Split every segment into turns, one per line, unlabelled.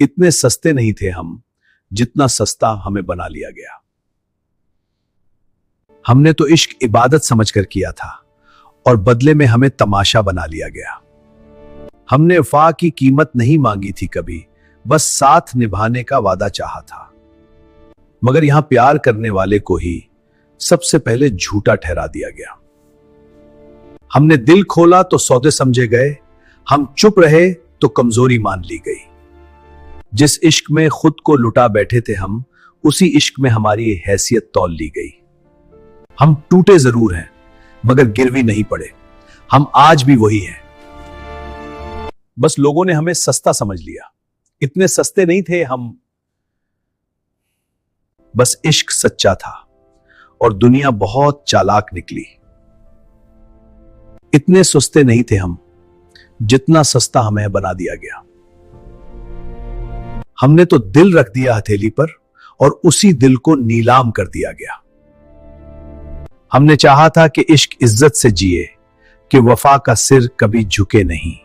इतने सस्ते नहीं थे हम जितना सस्ता हमें बना लिया गया। हमने तो इश्क इबादत समझकर किया था और बदले में हमें तमाशा बना लिया गया। हमने वफा की कीमत नहीं मांगी थी कभी, बस साथ निभाने का वादा चाहा था। मगर यहां प्यार करने वाले को ही सबसे पहले झूठा ठहरा दिया गया। हमने दिल खोला तो सौदे समझे गए, हम चुप रहे तो कमजोरी मान ली गई। जिस इश्क में खुद को लुटा बैठे थे हम, उसी इश्क में हमारी हैसियत तौल ली गई। हम टूटे जरूर हैं मगर गिरवी नहीं पड़े, हम आज भी वही हैं। बस लोगों ने हमें सस्ता समझ लिया। इतने सस्ते नहीं थे हम, बस इश्क सच्चा था और दुनिया बहुत चालाक निकली। इतने सस्ते नहीं थे हम जितना सस्ता हमें बना दिया गया। हमने तो दिल रख दिया हथेली पर और उसी दिल को नीलाम कर दिया गया। हमने चाहा था कि इश्क इज्जत से जिए, कि वफा का सिर कभी झुके नहीं,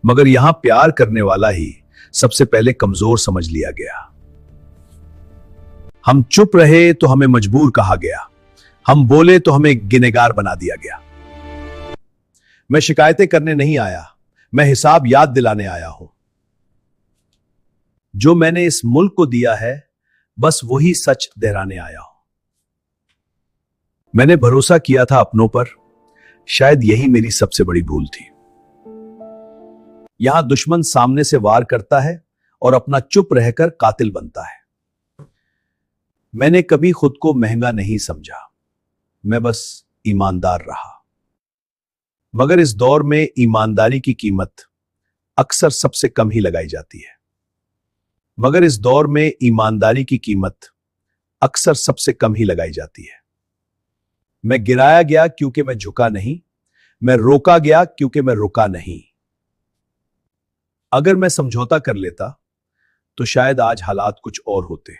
मगर यहां प्यार करने वाला ही सबसे पहले कमजोर समझ लिया गया। हम चुप रहे तो हमें मजबूर कहा गया, हम बोले तो हमें गिनेगार बना दिया गया। मैं शिकायतें करने नहीं आया, मैं हिसाब याद दिलाने आया हूं। जो मैंने इस मुल्क को दिया है, बस वही सच दोहराने आया हूं। मैंने भरोसा किया था अपनों पर, शायद यही मेरी सबसे बड़ी भूल थी। यहां दुश्मन सामने से वार करता है और अपना चुप रहकर कातिल बनता है। मैंने कभी खुद को महंगा नहीं समझा, मैं बस ईमानदार रहा। मगर इस दौर में ईमानदारी की कीमत अक्सर सबसे कम ही लगाई जाती है। मगर इस दौर में ईमानदारी की कीमत अक्सर सबसे कम ही लगाई जाती है। मैं गिराया गया क्योंकि मैं झुका नहीं, मैं रोका गया क्योंकि मैं रुका नहीं। अगर मैं समझौता कर लेता तो शायद आज हालात कुछ और होते।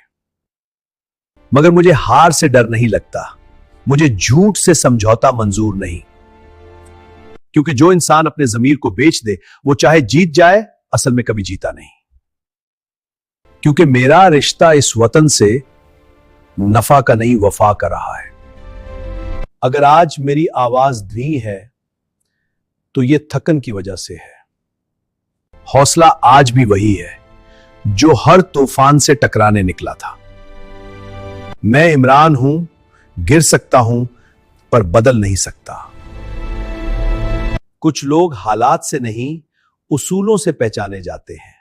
मगर मुझे हार से डर नहीं लगता, मुझे झूठ से समझौता मंजूर नहीं। क्योंकि जो इंसान अपने जमीर को बेच दे, वो चाहे जीत जाए, असल में कभी जीता नहीं। क्योंकि मेरा रिश्ता इस वतन से नफा का नहीं, वफा का रहा है। अगर आज मेरी आवाज धीमी है तो यह थकन की वजह से है। हौसला आज भी वही है जो हर तूफान से टकराने निकला था। मैं इमरान हूं, गिर सकता हूं पर बदल नहीं सकता। कुछ लोग हालात से नहीं, उसूलों से पहचाने जाते हैं।